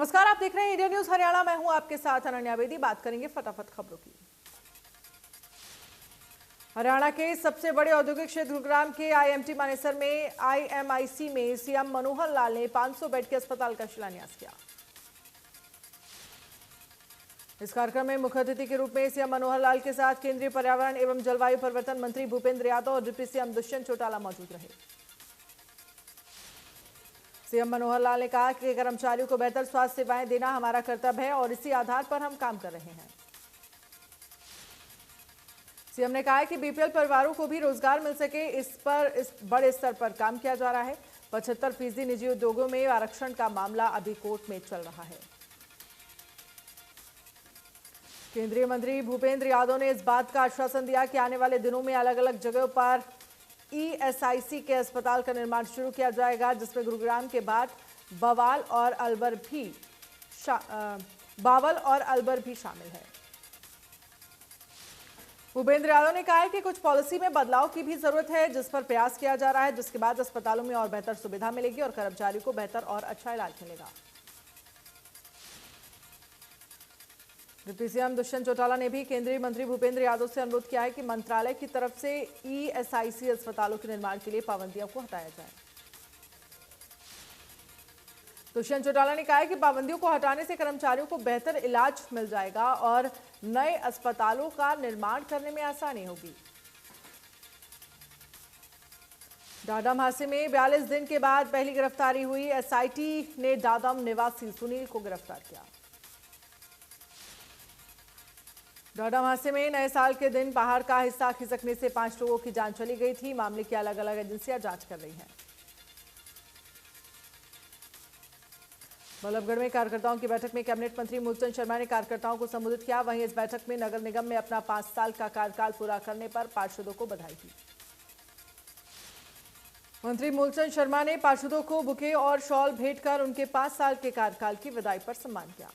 नमस्कार, आप देख रहे हैं इंडिया न्यूज हरियाणा। मैं हूं आपके साथ अनन्या बेदी। बात करेंगे फटाफट खबरों की। हरियाणा के सबसे बड़े औद्योगिक क्षेत्र गुरुग्राम के आईएमटी मानेसर में आईएमआईसी में सीएम मनोहर लाल ने 500 बेड के अस्पताल का शिलान्यास किया। इस कार्यक्रम में मुख्य अतिथि के रूप में सीएम मनोहर लाल के साथ केंद्रीय पर्यावरण एवं जलवायु परिवर्तन मंत्री भूपेंद्र यादव और डिप्टी सीएम दुष्यंत चौटाला मौजूद रहे। सीएम मनोहर लाल ने कहा कि कर्मचारियों को बेहतर स्वास्थ्य सेवाएं देना हमारा कर्तव्य है और इसी आधार पर हम काम कर रहे हैं। सीएम ने कहा कि बीपीएल परिवारों को भी रोजगार मिल सके, इस बड़े स्तर पर काम किया जा रहा है। 75% निजी उद्योगों में आरक्षण का मामला अभी कोर्ट में चल रहा है। केंद्रीय मंत्री भूपेंद्र यादव ने इस बात का आश्वासन दिया कि आने वाले दिनों में अलग अलग जगहों पर ईएसआईसी के अस्पताल का निर्माण शुरू किया जाएगा, जिसमें गुरुग्राम के बाद बावल और अलवर भी शामिल है। भूपेंद्र यादव ने कहा है कि कुछ पॉलिसी में बदलाव की भी जरूरत है, जिस पर प्रयास किया जा रहा है, जिसके बाद अस्पतालों में और बेहतर सुविधा मिलेगी और कर्मचारियों को बेहतर और अच्छा इलाज मिलेगा। डिप्टी सीएम दुष्यंत चौटाला ने भी केंद्रीय मंत्री भूपेंद्र यादव से अनुरोध किया है कि मंत्रालय की तरफ से ईएसआईसी अस्पतालों के निर्माण के लिए पाबंदियों को हटाया जाए। दुष्यंत चौटाला ने कहा है कि पाबंदियों को हटाने से कर्मचारियों को बेहतर इलाज मिल जाएगा और नए अस्पतालों का निर्माण करने में आसानी होगी। डाडम हादसे में 42 दिन के बाद पहली गिरफ्तारी हुई। एसआईटी ने डाडम निवासी सुनील को गिरफ्तार किया। डाडम हादसे में नए साल के दिन पहाड़ का हिस्सा खिसकने से 5 लोगों की जान चली गई थी। मामले की अलग अलग एजेंसियां जांच कर रही हैं। बल्लभगढ़ में कार्यकर्ताओं की बैठक में कैबिनेट मंत्री मूलचंद शर्मा ने कार्यकर्ताओं को संबोधित किया। वहीं इस बैठक में नगर निगम में अपना 5 साल का कार्यकाल पूरा करने पर पार्षदों को बधाई दी। मंत्री मूलचंद शर्मा ने पार्षदों को बुके और शॉल भेंट कर उनके 5 साल के कार्यकाल की विदाई पर सम्मान किया।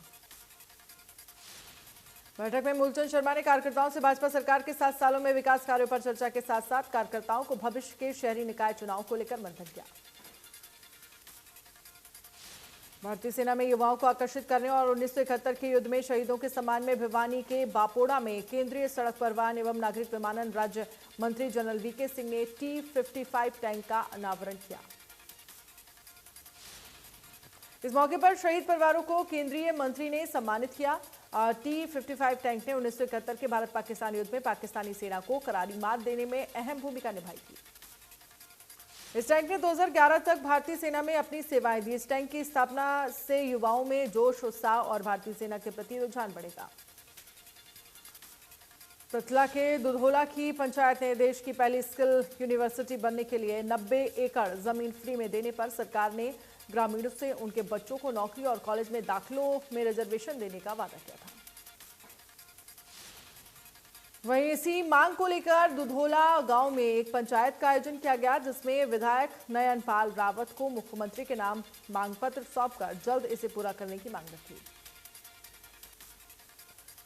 बैठक में मूलचंद शर्मा ने कार्यकर्ताओं से भाजपा सरकार के 7 सालों में विकास कार्यों पर चर्चा के साथ साथ कार्यकर्ताओं को भविष्य के शहरी निकाय चुनाव को लेकर मंथन किया। भारतीय सेना में युवाओं को आकर्षित करने और 1971 के युद्ध में शहीदों के सम्मान में भिवानी के बापोड़ा में केंद्रीय सड़क परिवहन एवं नागरिक विमानन राज्य मंत्री जनरल वीके सिंह ने T55 टैंक का अनावरण किया। इस मौके पर शहीद परिवारों को केंद्रीय मंत्री ने सम्मानित किया। T55 टैंक ने 1971 के भारत पाकिस्तान युद्ध में पाकिस्तानी सेना को करारी मात देने में अहम भूमिका निभाई थी। इस टैंक ने 2011 तक भारतीय सेना में अपनी सेवाएं दी। इस टैंक की स्थापना से युवाओं में जोश, उत्साह और भारतीय सेना के प्रति रुझान बढ़ेगा। पृथला के दुधोला की पंचायत ने देश की पहली स्किल यूनिवर्सिटी बनने के लिए 90 एकड़ जमीन फ्री में देने पर सरकार ने ग्रामीणों से उनके बच्चों को नौकरी और कॉलेज में दाखिलों में रिजर्वेशन देने का वादा किया था। वहीं इसी मांग को लेकर दुधोला गांव में एक पंचायत का आयोजन किया गया, जिसमें विधायक नयनपाल रावत को मुख्यमंत्री के नाम मांग पत्र सौंपकर जल्द इसे पूरा करने की मांग रखी।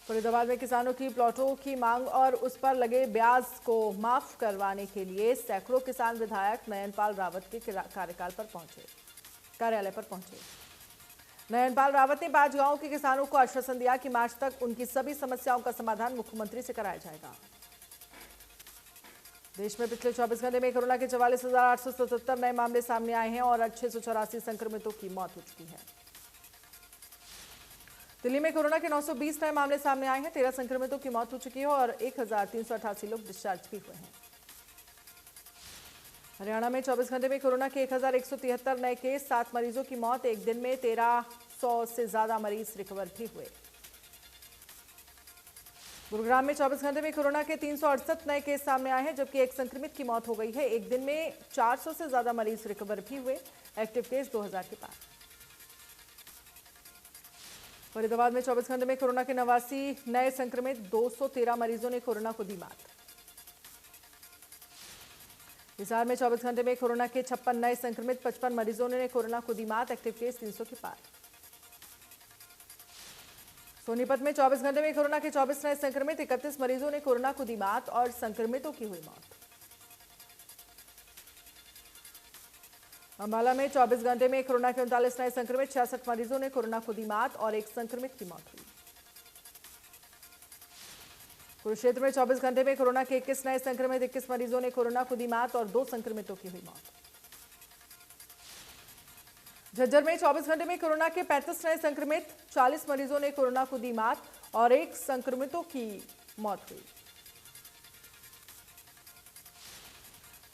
फरीदाबाद में किसानों की प्लॉटों की मांग और उस पर लगे ब्याज को माफ करवाने के लिए सैकड़ों किसान विधायक नयनपाल रावत के कार्यालय पर पहुंचे। नयनपाल रावत ने 5 गांवों के किसानों को आश्वासन दिया कि मार्च तक उनकी सभी समस्याओं का समाधान मुख्यमंत्री से कराया जाएगा। देश में पिछले 24 घंटे में कोरोना के 44,877 नए मामले सामने आए हैं और 684 संक्रमितों की मौत हो चुकी है। दिल्ली में कोरोना के 920 नए मामले सामने आए हैं। 13 संक्रमितों की मौत हो चुकी है और 1388 लोग डिस्चार्ज भी हुए हैं। हरियाणा में 24 घंटे में कोरोना के 1173 नए केस, 7 मरीजों की मौत। एक दिन में 1300 से ज्यादा मरीज रिकवर भी हुए। गुरुग्राम में 24 घंटे में कोरोना के 368 नए केस सामने आए हैं, जबकि एक संक्रमित की मौत हो गई है। एक दिन में 400 से ज्यादा मरीज रिकवर भी हुए। एक्टिव केस 2000 के पार। फरीदाबाद में 24 घंटे में कोरोना के 89 नए संक्रमित, 213 मरीजों ने कोरोना को दी मात। हिसार में 24 घंटे में कोरोना के 56 नए संक्रमित, 55 मरीजों ने कोरोना को दी मात। एक्टिव केस 300 के पार। सोनीपत में 24 घंटे में कोरोना के 24 नए संक्रमित, 31 मरीजों ने कोरोना को दी मात और संक्रमितों की हुई मौत। अम्बाला में 24 घंटे में कोरोना के 39 नए संक्रमित, 66 मरीजों ने कोरोना को दी मात और एक संक्रमित की मौत हुई। कुरुक्षेत्र में 24 घंटे में कोरोना के 21 नए संक्रमित, 21 मरीजों ने कोरोना को दी मात और 2 संक्रमितों की हुई मौत। झज्जर में 24 घंटे में कोरोना के 35 नए संक्रमित, 40 मरीजों ने कोरोना को दी मात और 1 संक्रमितों की मौत हुई।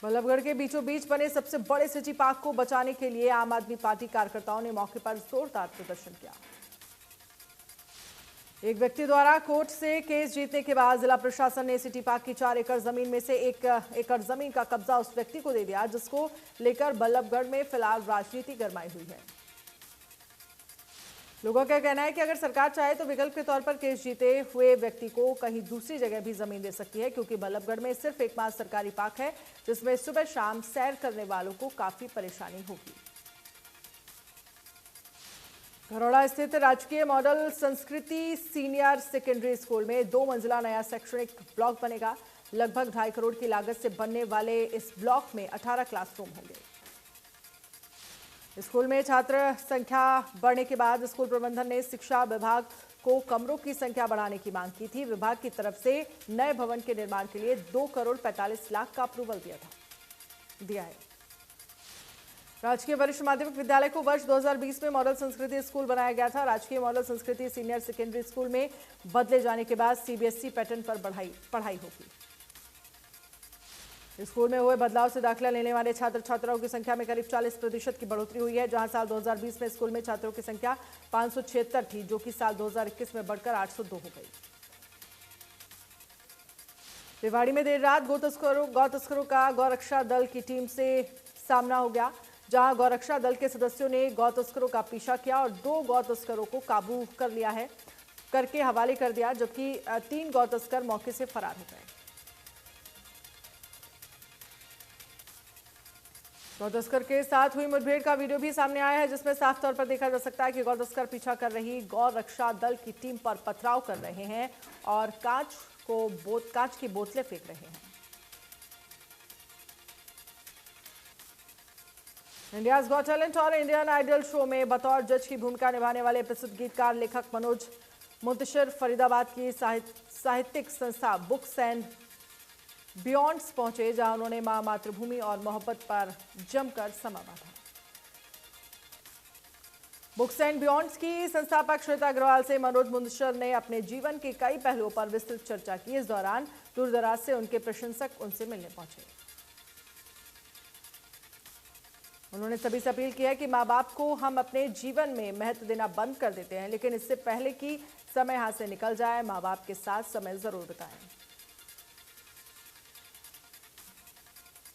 बल्लभगढ़ के बीचों बीच बने सबसे बड़े सिटी पार्क को बचाने के लिए आम आदमी पार्टी कार्यकर्ताओं ने मौके पर जोरदार प्रदर्शन किया। एक व्यक्ति द्वारा कोर्ट से केस जीतने के बाद जिला प्रशासन ने सिटी पार्क की 4 एकड़ जमीन में से 1 एकड़ जमीन का कब्जा उस व्यक्ति को दे दिया, जिसको लेकर बल्लभगढ़ में फिलहाल राजनीति गरमाई हुई है। लोगों का कहना है कि अगर सरकार चाहे तो विकल्प के तौर पर केस जीते हुए व्यक्ति को कहीं दूसरी जगह भी जमीन दे सकती है, क्योंकि बल्लभगढ़ में सिर्फ एकमात्र सरकारी पार्क है जिसमें सुबह शाम सैर करने वालों को काफी परेशानी होगी। घरौड़ा स्थित राजकीय मॉडल संस्कृति सीनियर सेकेंडरी स्कूल में 2 मंजिला नया शैक्षणिक ब्लॉक बनेगा। लगभग 2.5 करोड़ की लागत से बनने वाले इस ब्लॉक में 18 क्लासरूम होंगे। स्कूल में छात्र संख्या बढ़ने के बाद स्कूल प्रबंधन ने शिक्षा विभाग को कमरों की संख्या बढ़ाने की मांग की थी। विभाग की तरफ से नए भवन के निर्माण के लिए 2 करोड़ 45 लाख का अप्रूवल दिया है। राजकीय वरिष्ठ माध्यमिक विद्यालय को वर्ष 2020 में मॉडल संस्कृति स्कूल बनाया गया था। राजकीय मॉडल संस्कृति सीनियर सेकेंडरी स्कूल में बदले जाने के बाद सीबीएसई पैटर्न पर पढ़ाई होगी। स्कूल में हुए बदलाव से दाखिला लेने वाले छात्र छात्राओं की संख्या में करीब 40% की बढ़ोतरी हुई है, जहां साल 2020 में स्कूल में छात्रों की संख्या 576 थी, जो कि साल 2021 में बढ़कर 802 हो गई। रेवाड़ी में देर रात गौ तस्करों का गौरक्षा दल की टीम से सामना हो गया, जहां गौरक्षा दल के सदस्यों ने गौ तस्करों का पीछा किया और 2 गौ तस्करों को काबू करके हवाले कर दिया, जबकि 3 गौ तस्कर मौके से फरार हो गए। गौ तस्कर के साथ हुई मुठभेड़ का वीडियो भी सामने आया है, जिसमें साफ तौर पर देखा जा सकता है कि गौ तस्कर पीछा कर रही गौ रक्षा दल की टीम पर पथराव कर रहे हैं और कांच की बोतलें फेंक रहे हैं। इंडियाज गॉट टैलेंट और इंडियन आइडल शो में बतौर जज की भूमिका निभाने वाले प्रसिद्ध गीतकार लेखक मनोज मुंतशिर फरीदाबाद की साहित्यिक संस्था बुक्स एंड बियॉन्ड्स पहुंचे, जहां उन्होंने मां मातृभूमि और मोहब्बत पर जमकर समा बांधा। बुक्स एंड बियॉन्ड्स की संस्थापक श्वेता अग्रवाल से मनोज मुंतशिर ने अपने जीवन के कई पहलुओं पर विस्तृत चर्चा की। इस दौरान दूर दराज से उनके प्रशंसक उनसे मिलने पहुंचे। उन्होंने सभी से अपील की है कि माँ बाप को हम अपने जीवन में महत्व देना बंद कर देते हैं, लेकिन इससे पहले कि समय हाथ से निकल जाए, माँ बाप के साथ समय जरूर बिताएं।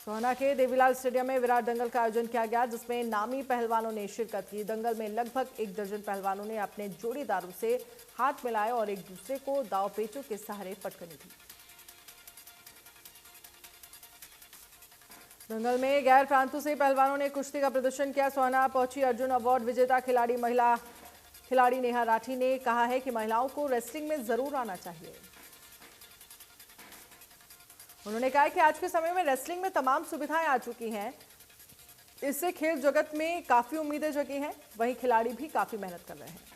सोहना के देवीलाल स्टेडियम में विराट दंगल का आयोजन किया गया, जिसमें नामी पहलवानों ने शिरकत की। दंगल में लगभग 1 दर्जन पहलवानों ने अपने जोड़ीदारों से हाथ मिलाए और एक दूसरे को दांव पेचों के सहारे पटकनी दी। दंगल में गैर प्रांतों से पहलवानों ने कुश्ती का प्रदर्शन किया। सोहना पहुंची अर्जुन अवार्ड विजेता महिला खिलाड़ी नेहा राठी ने कहा है कि महिलाओं को रेसलिंग में जरूर आना चाहिए। उन्होंने कहा कि आज के समय में रेसलिंग में तमाम सुविधाएं आ चुकी हैं, इससे खेल जगत में काफी उम्मीदें जगी हैं। वहीं खिलाड़ी भी काफी मेहनत कर रहे हैं।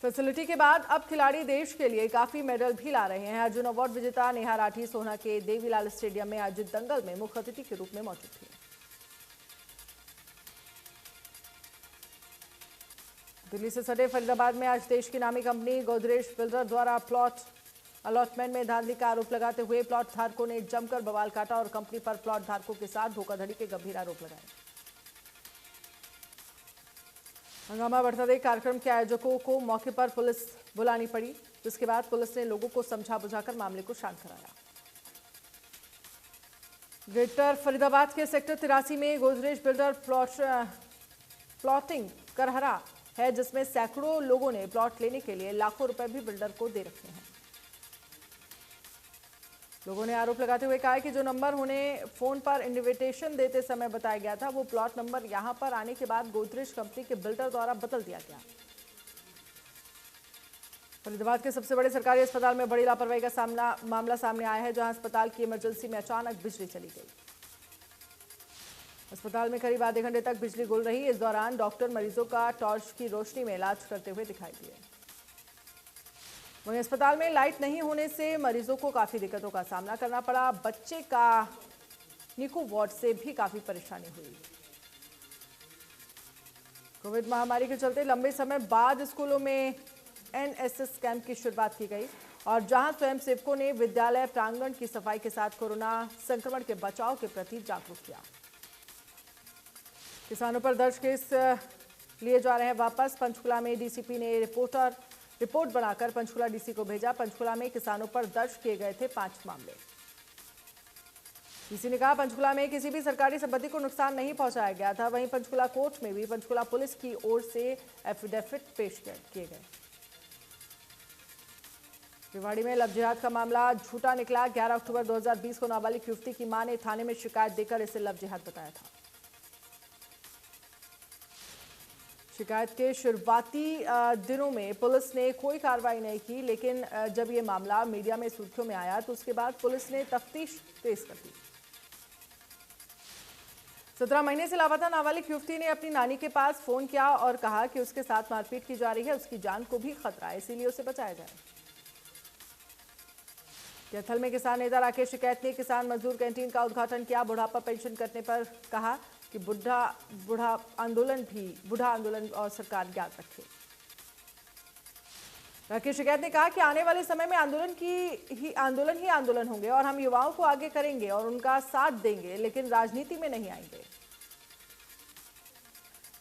फैसिलिटी के बाद अब खिलाड़ी देश के लिए काफी मेडल भी ला रहे हैं। अर्जुन अवार्ड विजेता नेहा राठी सोहना के देवीलाल स्टेडियम में आयोजित दंगल में मुख्य अतिथि के रूप में मौजूद थी। दिल्ली से सटे फरीदाबाद में आज देश की नामी कंपनी गोदरेज बिल्डर द्वारा प्लॉट अलॉटमेंट में धांधली का आरोप लगाते हुए प्लॉट धारकों ने जमकर बवाल काटा और कंपनी पर प्लॉट धारकों के साथ धोखाधड़ी के गंभीर आरोप लगाए। हंगामा बढ़ता देख कार्यक्रम के आयोजकों को मौके पर पुलिस बुलानी पड़ी, जिसके बाद पुलिस ने लोगों को समझा बुझाकर मामले को शांत कराया। ग्रेटर फरीदाबाद के सेक्टर 83 में गोदरेज बिल्डर प्लॉटिंग करहरा है, जिसमें सैकड़ों लोगों ने प्लॉट लेने के लिए लाखों रुपए भी बिल्डर को दे रखे हैं। लोगों ने आरोप लगाते हुए कहा कि जो नंबर उन्हें फोन पर इन्विटेशन देते समय बताया गया था, वो प्लॉट नंबर यहां पर आने के बाद गोदरेज कंपनी के बिल्डर द्वारा बदल दिया गया। फरीदाबाद के सबसे बड़े सरकारी अस्पताल में बड़ी लापरवाही का मामला सामने आया है, जहां अस्पताल की इमरजेंसी में अचानक बिजली चली गई। अस्पताल में करीब आधे घंटे तक बिजली गुल रही। इस दौरान डॉक्टर मरीजों का टॉर्च की रोशनी में इलाज करते हुए दिखाई दिए। वहीं अस्पताल में लाइट नहीं होने से मरीजों को काफी दिक्कतों का सामना करना पड़ा। बच्चे का निकू वार्ड से भी काफी परेशानी हुई। कोविड महामारी के चलते लंबे समय बाद स्कूलों में एनएसएस कैंप की शुरुआत की गई और जहां स्वयंसेवकों ने विद्यालय प्रांगण की सफाई के साथ कोरोना संक्रमण के बचाव के प्रति जागरूक किया। किसानों पर दर्ज केस लिए जा रहे हैं वापस। पंचकुला में डीसीपी ने रिपोर्ट बनाकर पंचकुला डीसी को भेजा। पंचकुला में किसानों पर दर्ज किए गए थे 5 मामले। डीसी ने कहा पंचकुला में किसी भी सरकारी संपत्ति को नुकसान नहीं पहुंचाया गया था। वहीं पंचकुला कोर्ट में भी पंचकुला पुलिस की ओर से एफिडेविट पेश किए गए। रेवाड़ी में लव जिहाद का मामला झूठा निकला। 11 अक्टूबर 2020 को नाबालिग युवती की मां ने थाने में शिकायत देकर इसे लव जिहाद बताया था। शिकायत के शुरुआती दिनों में पुलिस ने कोई कार्रवाई नहीं की, लेकिन जब ये मामला मीडिया में सुर्खियों में आया तो उसके बाद पुलिस ने तफ्तीश तेज कर दी। 17 महीने से लापता नाबालिग युवती ने अपनी नानी के पास फोन किया और कहा कि उसके साथ मारपीट की जा रही है, उसकी जान को भी खतरा है, इसीलिए उसे बचाया जाए। कैथल में किसान नेता राकेश टिकैत ने किसान मजदूर कैंटीन का उद्घाटन किया। बुढ़ापा पेंशन करने पर कहा कि बूढ़ा आंदोलन और सरकार याद रखे। राकेश टिकैत ने कहा कि आने वाले समय में आंदोलन होंगे और हम युवाओं को आगे करेंगे और उनका साथ देंगे, लेकिन राजनीति में नहीं आएंगे।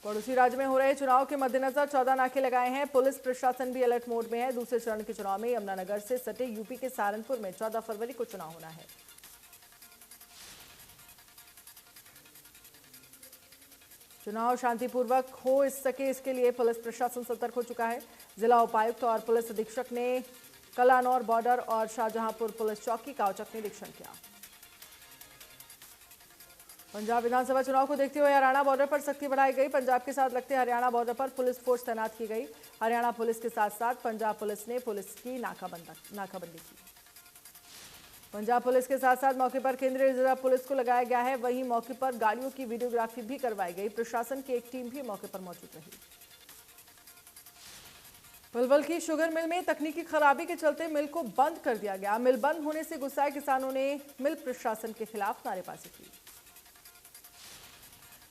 पड़ोसी राज्य में हो रहे चुनाव के मद्देनजर 14 नाके लगाए हैं। पुलिस प्रशासन भी अलर्ट मोड में है। दूसरे चरण के चुनाव में यमुनानगर से सटे यूपी के सहारनपुर में 14 फरवरी को चुनाव होना है। चुनाव शांतिपूर्वक हो सके इसके लिए पुलिस प्रशासन सतर्क हो चुका है। जिला उपायुक्त और पुलिस अधीक्षक ने कलानौर बॉर्डर और शाहजहांपुर पुलिस चौकी का औचक निरीक्षण किया। पंजाब विधानसभा चुनाव को देखते हुए हरियाणा बॉर्डर पर सख्ती बढ़ाई गई। पंजाब के साथ लगते हरियाणा बॉर्डर पर पुलिस फोर्स तैनात की गई। हरियाणा पुलिस के साथ साथ पंजाब पुलिस ने पुलिस की नाकाबंदी की। पंजाब पुलिस के साथ साथ मौके पर केंद्रीय रिजर्व पुलिस को लगाया गया है। वहीं मौके पर गाड़ियों की वीडियोग्राफी भी करवाई गई। प्रशासन की एक टीम भी मौके पर मौजूद रही। पलवल की शुगर मिल में तकनीकी खराबी के चलते मिल को बंद कर दिया गया। मिल बंद होने से गुस्साए किसानों ने मिल प्रशासन के खिलाफ नारेबाजी की।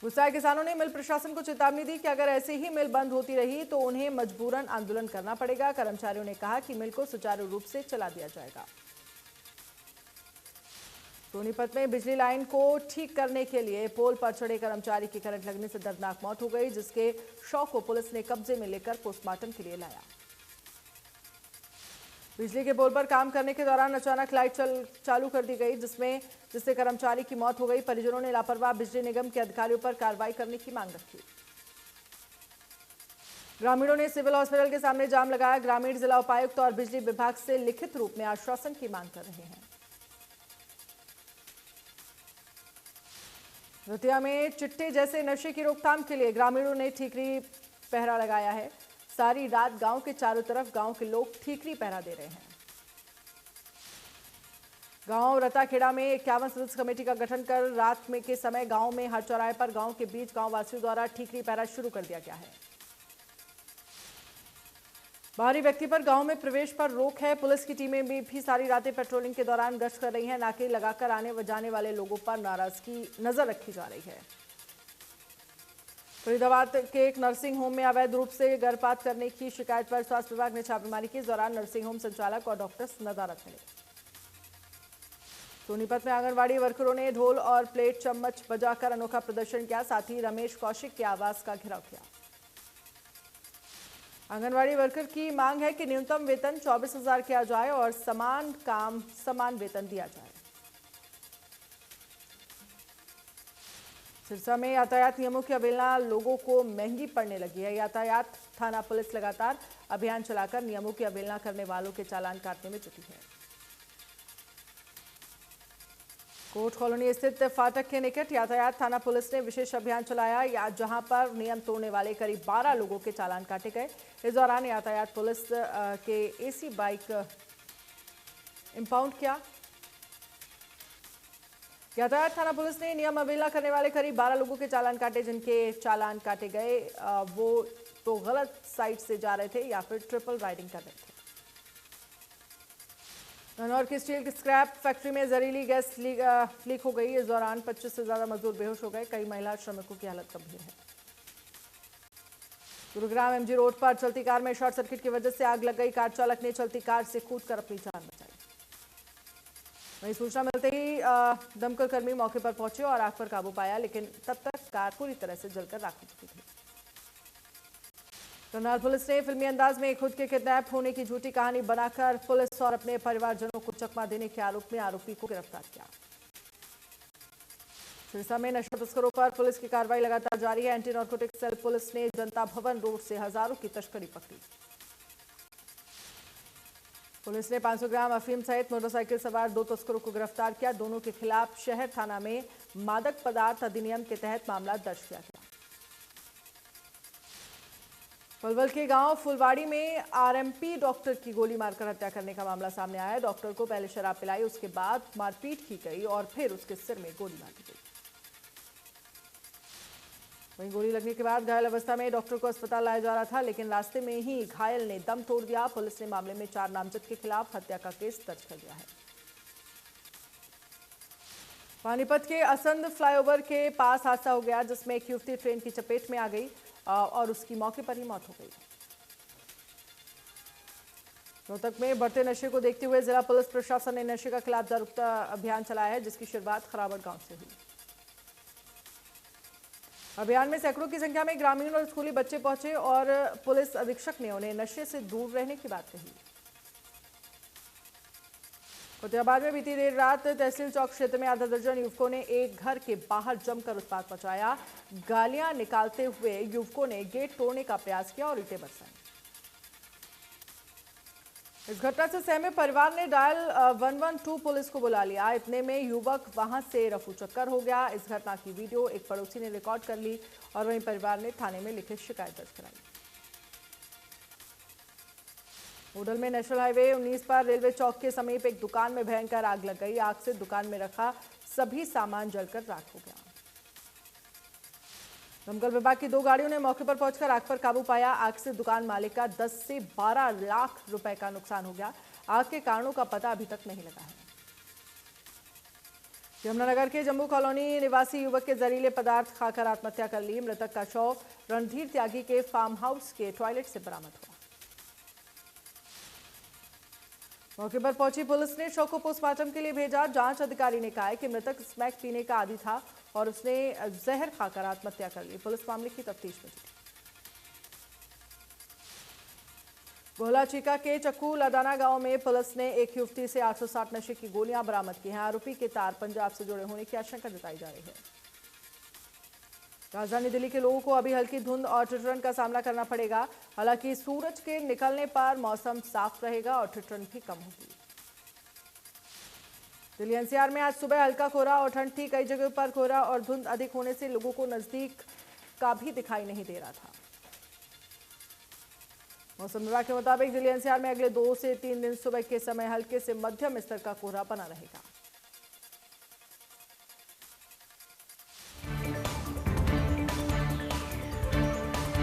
गुस्साए किसानों ने मिल प्रशासन को चेतावनी दी कि अगर ऐसे ही मिल बंद होती रही तो उन्हें मजबूरन आंदोलन करना पड़ेगा। कर्मचारियों ने कहा कि मिल को सुचारू रूप से चला दिया जाएगा। सोनीपत में बिजली लाइन को ठीक करने के लिए पोल पर चढ़े कर्मचारी की करंट लगने से दर्दनाक मौत हो गई, जिसके शव को पुलिस ने कब्जे में लेकर पोस्टमार्टम के लिए लाया। बिजली के पोल पर काम करने के दौरान अचानक लाइट चालू कर दी गई, जिससे कर्मचारी की मौत हो गई। परिजनों ने लापरवाह बिजली निगम के अधिकारियों पर कार्रवाई करने की मांग रखी। ग्रामीणों ने सिविल हॉस्पिटल के सामने जाम लगाया। ग्रामीण जिला उपायुक्त और बिजली विभाग से लिखित रूप में आश्वासन की मांग कर रहे हैं। रतिया में चिट्टे जैसे नशे की रोकथाम के लिए ग्रामीणों ने ठीकरी पहरा लगाया है। सारी रात गांव के चारों तरफ गांव के लोग ठीकरी पहरा दे रहे हैं। गांव रताखेड़ा में 51 सदस्य कमेटी का गठन कर रात में के समय गांव में हर चौराहे पर गांव के बीच गांव वासियों द्वारा ठीकरी पहरा शुरू कर दिया गया है। बाहरी व्यक्ति पर गांव में प्रवेश पर रोक है। पुलिस की टीमें भी सारी रातें पेट्रोलिंग के दौरान गश्त कर रही हैं। नाके लगाकर आने व जाने वाले लोगों पर नाराजगी नजर रखी जा रही है। फरीदाबाद के एक नर्सिंग होम में अवैध रूप से गर्भपात करने की शिकायत पर स्वास्थ्य विभाग ने छापेमारी की। इस दौरान नर्सिंग होम संचालक और डॉक्टर्स नदारद मिले। सोनीपत में आंगनबाड़ी वर्करों ने ढोल और प्लेट चम्मच बजाकर अनोखा प्रदर्शन किया। साथ ही रमेश कौशिक के आवास का घेराव किया। आंगनबाड़ी वर्कर की मांग है कि न्यूनतम वेतन 24,000 किया जाए और समान काम समान वेतन दिया जाए। सिरसा में यातायात नियमों की अवहेलना लोगों को महंगी पड़ने लगी है। यातायात थाना पुलिस लगातार अभियान चलाकर नियमों की अवहेलना करने वालों के चालान काटने में जुटी है। कोर्ट कॉलोनी स्थित फाटक के निकट यातायात थाना पुलिस ने विशेष अभियान चलाया, जहां पर नियम तोड़ने वाले करीब 12 लोगों के चालान काटे गए। इस दौरान यातायात पुलिस के एसी बाइक इंपाउंड किया। यातायात थाना पुलिस ने नियम अवहेलना करने वाले करीब 12 लोगों के चालान काटे। जिनके चालान काटे गए वो तो गलत साइड से जा रहे थे या फिर ट्रिपल राइडिंग कर रहे थे। गन्नौर की स्टील की स्क्रैप फैक्ट्री में जहरीली गैस लीक हो गई। इस दौरान 25 से ज्यादा मजदूर बेहोश हो गए। कई महिला श्रमिकों की हालत गंभीर है। गुरुग्राम एमजी रोड पर चलती कार में शॉर्ट सर्किट की वजह से आग लग गई। कार चालक ने चलती कार से कूदकर अपनी जान बचाई। वहीं सूचना मिलते ही दमकल कर्मी मौके पर पहुंचे और आग पर काबू पाया, लेकिन तब तक कार पूरी तरह से जलकर राख हो चुकी थी। करनाल पुलिस ने फिल्मी अंदाज में खुद के किडनैप होने की झूठी कहानी बनाकर पुलिस और अपने परिवारजनों को चकमा देने के आरोप में आरोपी को गिरफ्तार किया। सिरसा में नशा तस्करों पर पुलिस की कार्रवाई लगातार जारी है। एंटी नार्कोटिक सेल पुलिस ने जनता भवन रोड से हजारों की तस्करी पकड़ी। पुलिस ने 500 ग्राम अफीम सहित मोटरसाइकिल सवार 2 तस्करों को गिरफ्तार किया। दोनों के खिलाफ शहर थाना में मादक पदार्थ अधिनियम के तहत मामला दर्ज किया गया। पलवल के गांव फुलवाड़ी में आरएमपी डॉक्टर की गोली मारकर हत्या करने का मामला सामने आया है। डॉक्टर को पहले शराब पिलाई, उसके बाद मारपीट की गई और फिर उसके सिर में गोली मार दी गई। वहीं गोली लगने के बाद घायल अवस्था में डॉक्टर को अस्पताल लाया जा रहा था, लेकिन रास्ते में ही घायल ने दम तोड़ दिया। पुलिस ने मामले में 4 नामजद के खिलाफ हत्या का केस दर्ज कर दिया है। पानीपत के असंध फ्लाईओवर के पास हादसा हो गया, जिसमें एक युवती ट्रेन की चपेट में आ गई और उसकी मौके पर ही मौत हो गई। रोहतक में बढ़ते नशे को देखते हुए जिला पुलिस प्रशासन ने नशे के खिलाफ जागरूकता अभियान चलाया है, जिसकी शुरुआत खराबड़ गांव से हुई। अभियान में सैकड़ों की संख्या में ग्रामीण और स्कूली बच्चे पहुंचे और पुलिस अधीक्षक ने उन्हें नशे से दूर रहने की बात कही। फतेहाबाद में बीती देर रात तहसील चौक क्षेत्र में आधा दर्जन युवकों ने एक घर के बाहर जमकर उत्पात मचाया। गालियां निकालते हुए युवकों ने गेट तोड़ने का प्रयास किया और ईंटें बरसाई। इस घटना से सहमे परिवार ने डायल 112 पुलिस को बुला लिया। इतने में युवक वहां से रफू चक्कर हो गया। इस घटना की वीडियो एक पड़ोसी ने रिकॉर्ड कर ली और वहीं परिवार ने थाने में लिखित शिकायत दर्ज कराई। होडल में नेशनल हाईवे 19 पर रेलवे चौक के समीप एक दुकान में भयंकर आग लग गई। आग से दुकान में रखा सभी सामान जलकर राख हो गया। दमकल विभाग की 2 गाड़ियों ने मौके पर पहुंचकर आग पर काबू पाया। आग से दुकान मालिक का 10 से 12 लाख रुपए का नुकसान हो गया। आग के कारणों का पता अभी तक नहीं लगा है। यमुनानगर के जम्मू कॉलोनी निवासी युवक के जहरीले पदार्थ खाकर आत्महत्या कर ली। मृतक का शव रणधीर त्यागी के फार्म हाउस के टॉयलेट से बरामद हुआ। मौके पर पहुंची पुलिस ने शव को पोस्टमार्टम के लिए भेजा। जांच अधिकारी ने कहा है कि मृतक स्मैक पीने का आदी था और उसने जहर खाकर आत्महत्या कर ली। पुलिस मामले की तफ्तीश में जुटी। गोहला चीका के चक्कू लदाना गांव में पुलिस ने एक युवती से 860 नशे की गोलियां बरामद की हैं। आरोपी के तार पंजाब से जुड़े होने की आशंका जताई जा रही है। राजधानी दिल्ली के लोगों को अभी हल्की धुंध और ठिठुरन का सामना करना पड़ेगा। हालांकि सूरज के निकलने पर मौसम साफ रहेगा और ठिठुरन भी कम होगी। दिल्ली एनसीआर में आज सुबह हल्का कोहरा और ठंड थी। कई जगहों पर कोहरा और धुंध अधिक होने से लोगों को नजदीक का भी दिखाई नहीं दे रहा था। मौसम विभाग के मुताबिक दिल्ली एनसीआर में अगले 2 से 3 दिन सुबह के समय हल्के से मध्यम स्तर का कोहरा बना रहेगा।